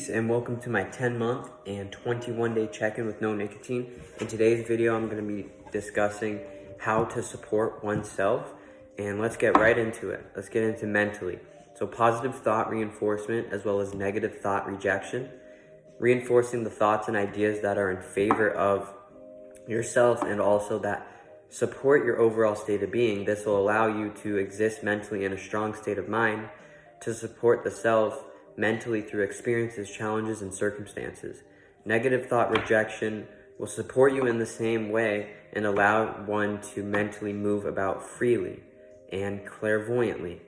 Peace and welcome to my 10-month and 21-day check-in with no nicotine. In today's video, I'm going to be discussing how to support oneself, and let's get right into it. Let's get into mentally. So positive thought reinforcement as well as negative thought rejection. Reinforcing the thoughts and ideas that are in favor of yourself and also that support your overall state of being. This will allow you to exist mentally in a strong state of mind to support the self mentally through experiences, challenges, and circumstances. Negative thought rejection will support you in the same way and allow one to mentally move about freely and clairvoyantly.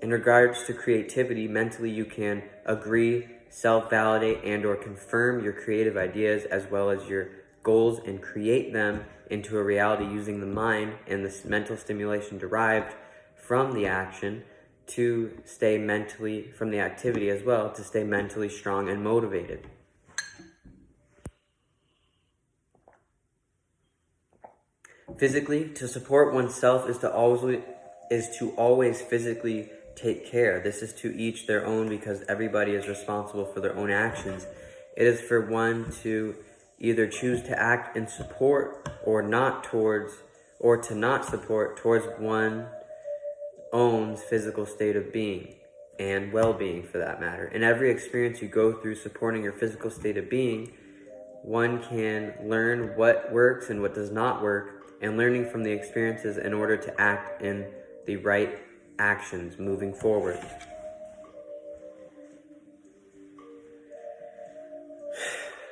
In regards to creativity, mentally you can agree, self-validate, and or confirm your creative ideas as well as your goals and create them into a reality using the mind and the mental stimulation derived from the action to stay mentally, from the activity as well, to stay mentally strong and motivated. Physically, to support oneself is to always physically take care. This is to each their own because everybody is responsible for their own actions. It is for one to either choose to act in support or to not support towards one owns physical state of being and well-being for that matter. In every experience you go through supporting your physical state of being, one can learn what works and what does not work, and learning from the experiences in order to act in the right actions moving forward.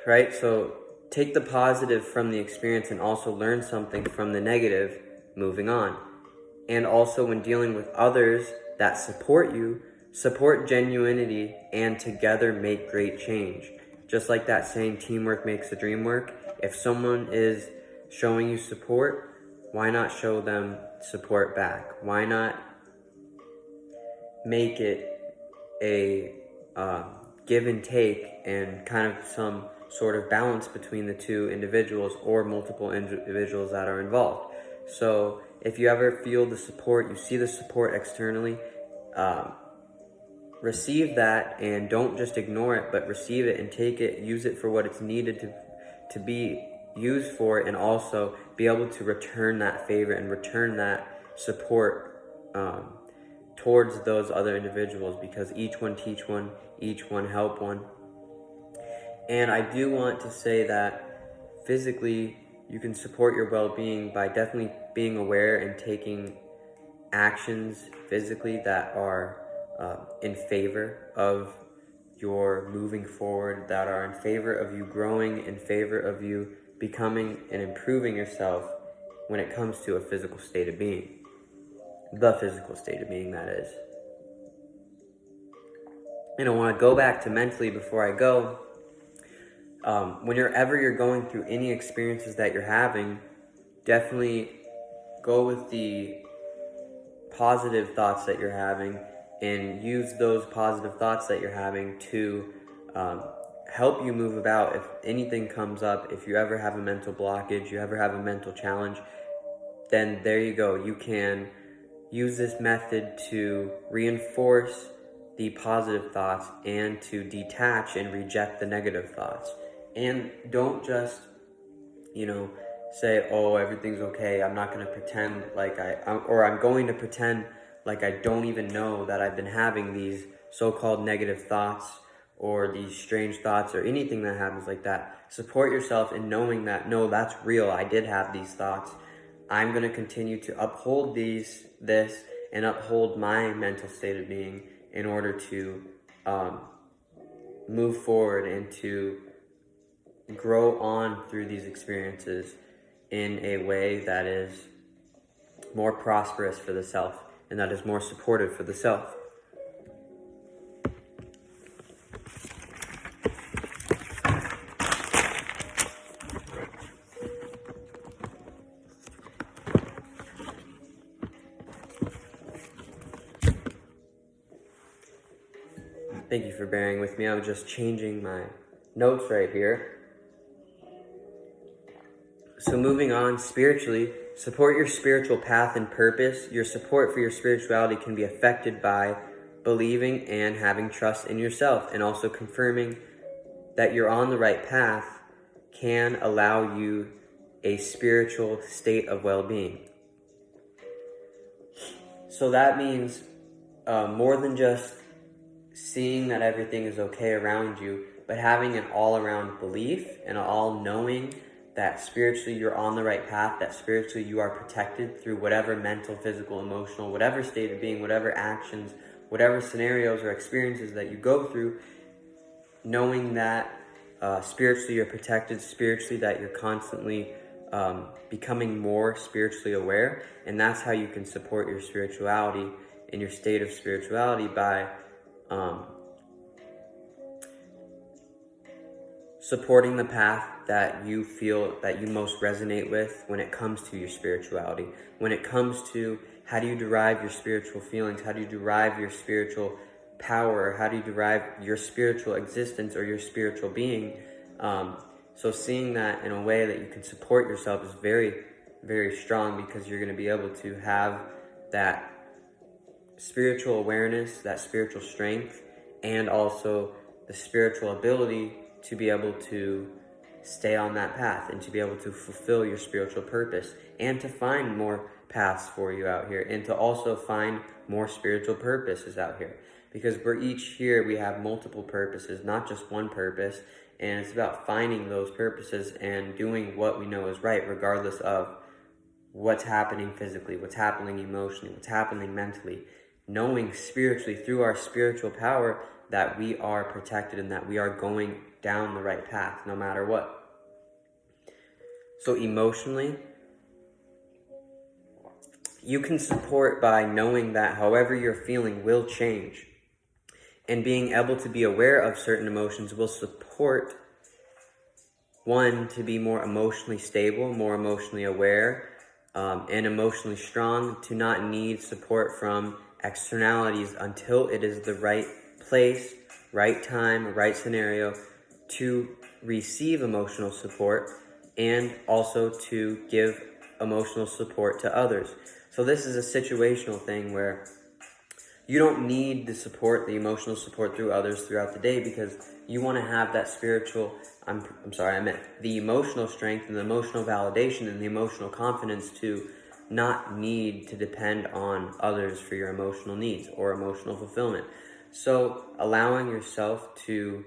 Right? So take the positive from the experience and also learn something from the negative moving on. And also when dealing with others that support you, support genuinity and together make great change. Just like that saying, teamwork makes the dream work. If someone is showing you support, why not show them support back? Why not make it a give and take and kind of some sort of balance between the two individuals or multiple individuals that are involved? So if you ever feel the support, you see the support externally, receive that and don't just ignore it, but receive it and take it, use it for what it's needed to be used for, and also be able to return that favor and return that support towards those other individuals, because each one teach one, each one help one. And I do want to say that physically, you can support your well-being by definitely being aware and taking actions physically that are in favor of your moving forward, that are in favor of you growing, in favor of you becoming and improving yourself when it comes to a physical state of being. The physical state of being, that is. And I want to go back to mentally before I go. Whenever you're going through any experiences that you're having, definitely go with the positive thoughts that you're having and use those positive thoughts that you're having to help you move about. If anything comes up, if you ever have a mental blockage, you ever have a mental challenge, then there you go. You can use this method to reinforce the positive thoughts and to detach and reject the negative thoughts. And don't just, say, oh, everything's okay. I'm not going to pretend like I'm going to pretend like I don't even know that I've been having these so-called negative thoughts or these strange thoughts or anything that happens like that. Support yourself in knowing that, no, that's real. I did have these thoughts. I'm going to continue to uphold this and uphold my mental state of being in order to move forward and to grow on through these experiences in a way that is more prosperous for the self and that is more supportive for the self. Thank you for bearing with me. I'm just changing my notes right here. So moving on, spiritually, support your spiritual path and purpose. Your support for your spirituality can be affected by believing and having trust in yourself, and also confirming that you're on the right path can allow you a spiritual state of well-being. So that means more than just seeing that everything is okay around you, but having an all-around belief and all-knowing that spiritually you're on the right path, that spiritually you are protected through whatever mental, physical, emotional, whatever state of being, whatever actions, whatever scenarios or experiences that you go through, knowing that spiritually you're protected, spiritually that you're constantly becoming more spiritually aware. And that's how you can support your spirituality and your state of spirituality by supporting the path that you feel that you most resonate with when it comes to your spirituality. When it comes to how do you derive your spiritual feelings, how do you derive your spiritual power, how do you derive your spiritual existence or your spiritual being. So seeing that in a way that you can support yourself is very, very strong, because you're going to be able to have that spiritual awareness, that spiritual strength, and also the spiritual ability to be able to stay on that path and to be able to fulfill your spiritual purpose and to find more paths for you out here and to also find more spiritual purposes out here, because we're each here, we have multiple purposes, not just one purpose. And it's about finding those purposes and doing what we know is right, regardless of what's happening physically, what's happening emotionally, what's happening mentally. Knowing spiritually through our spiritual power that we are protected and that we are going down the right path no matter what. So emotionally, you can support by knowing that however you're feeling will change. And being able to be aware of certain emotions will support one to be more emotionally stable, more emotionally aware, and emotionally strong, to not need support from externalities until it is the right place, right time, right scenario to receive emotional support, and also to give emotional support to others. So this is a situational thing where you don't need the support, the emotional support through others throughout the day, because you want to have that spiritual, the emotional strength and the emotional validation and the emotional confidence to not need to depend on others for your emotional needs or emotional fulfillment. So allowing yourself to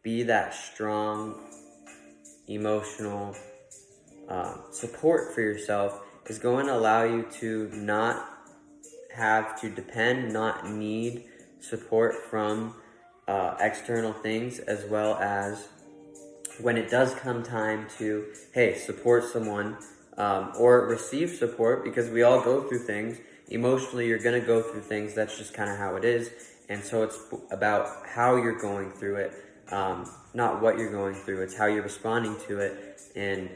be that strong emotional support for yourself is going to allow you to not have to depend, not need support from external things, as well as when it does come time to, hey, support someone or receive support, because we all go through things. Emotionally, you're going to go through things. That's just kind of how it is. And so it's about how you're going through it, not what you're going through. It's how you're responding to it. And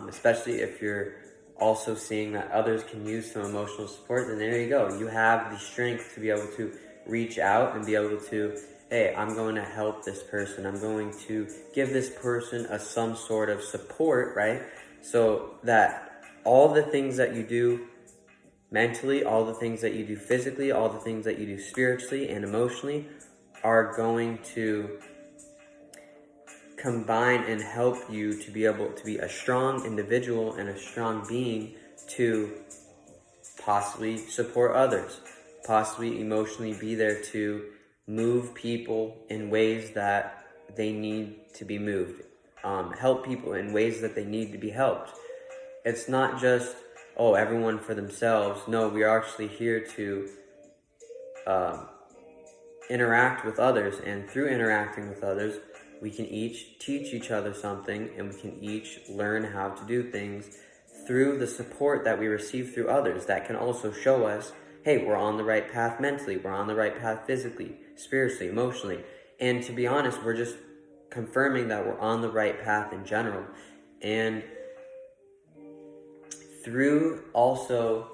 especially if you're also seeing that others can use some emotional support, then there you go. You have the strength to be able to reach out and be able to, hey, I'm going to help this person. I'm going to give this person some sort of support, right? So that all the things that you do mentally, all the things that you do physically, all the things that you do spiritually and emotionally are going to combine and help you to be able to be a strong individual and a strong being to possibly support others, possibly emotionally be there to move people in ways that they need to be moved, help people in ways that they need to be helped. It's not just, oh, everyone for themselves. No, we are actually here to interact with others, and through interacting with others, we can each teach each other something, and we can each learn how to do things through the support that we receive through others. That can also show us, hey, we're on the right path mentally, we're on the right path physically, spiritually, emotionally. And to be honest, we're just confirming that we're on the right path in general. And through also,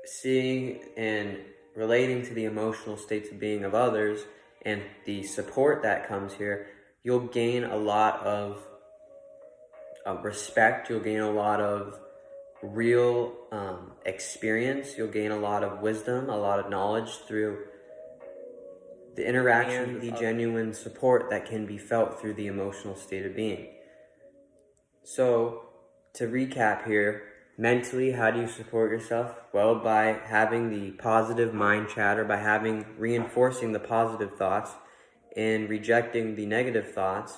seeing and relating to the emotional states of being of others and the support that comes here, you'll gain a lot of respect, you'll gain a lot of real experience, you'll gain a lot of wisdom, a lot of knowledge through the interaction, and the genuine support that can be felt through the emotional state of being. So, to recap here, mentally, how do you support yourself? Well, by having the positive mind chatter, by reinforcing the positive thoughts and rejecting the negative thoughts.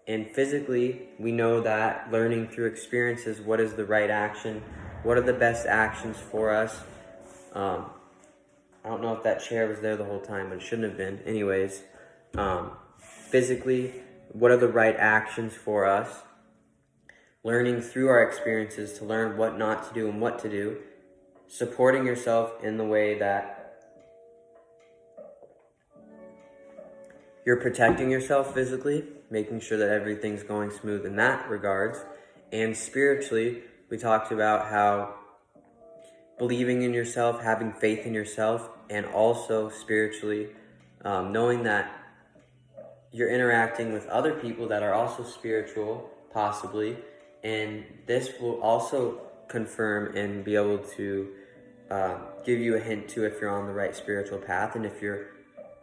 And physically, we know that learning through experiences, what is the right action, what are the best actions for us. I don't know if that chair was there the whole time, but it shouldn't have been. Anyways, physically, what are the right actions for us? Learning through our experiences to learn what not to do and what to do. Supporting yourself in the way that you're protecting yourself physically, making sure that everything's going smooth in that regards. And spiritually, we talked about how believing in yourself, having faith in yourself, and also spiritually, knowing that you're interacting with other people that are also spiritual, possibly, and this will also confirm and be able to give you a hint to if you're on the right spiritual path and if you're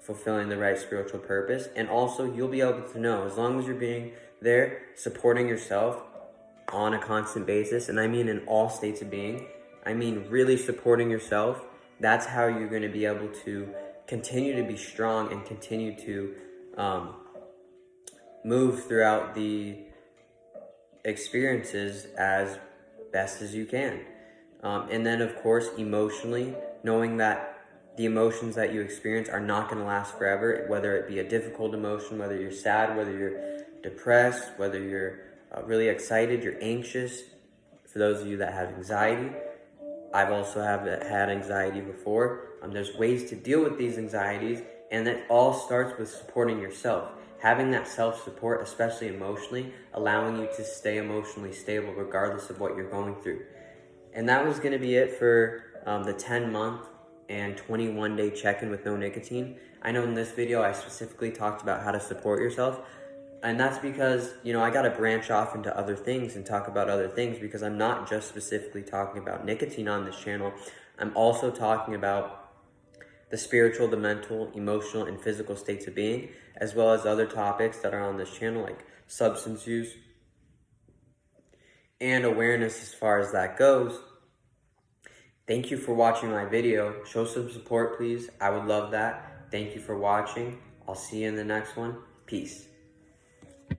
fulfilling the right spiritual purpose. And also, you'll be able to know, as long as you're being there, supporting yourself on a constant basis, and I mean in all states of being, I mean really supporting yourself, that's how you're going to be able to continue to be strong and continue to move throughout the experiences as best as you can. And then, of course, emotionally, knowing that the emotions that you experience are not going to last forever, whether it be a difficult emotion, whether you're sad, whether you're depressed, whether you're really excited, you're anxious. For those of you that have anxiety, I've also had anxiety before. There's ways to deal with these anxieties, and that all starts with supporting yourself. Having that self-support, especially emotionally, allowing you to stay emotionally stable regardless of what you're going through. And that was going to be it for the 10-month and 21-day check-in with no nicotine. I know in this video I specifically talked about how to support yourself, and that's because, I got to branch off into other things and talk about other things, because I'm not just specifically talking about nicotine on this channel. I'm also talking about the spiritual, the mental, emotional, and physical states of being, as well as other topics that are on this channel, like substance use and awareness as far as that goes. Thank you for watching my video. Show some support, please. I would love that. Thank you for watching. I'll see you in the next one. Peace.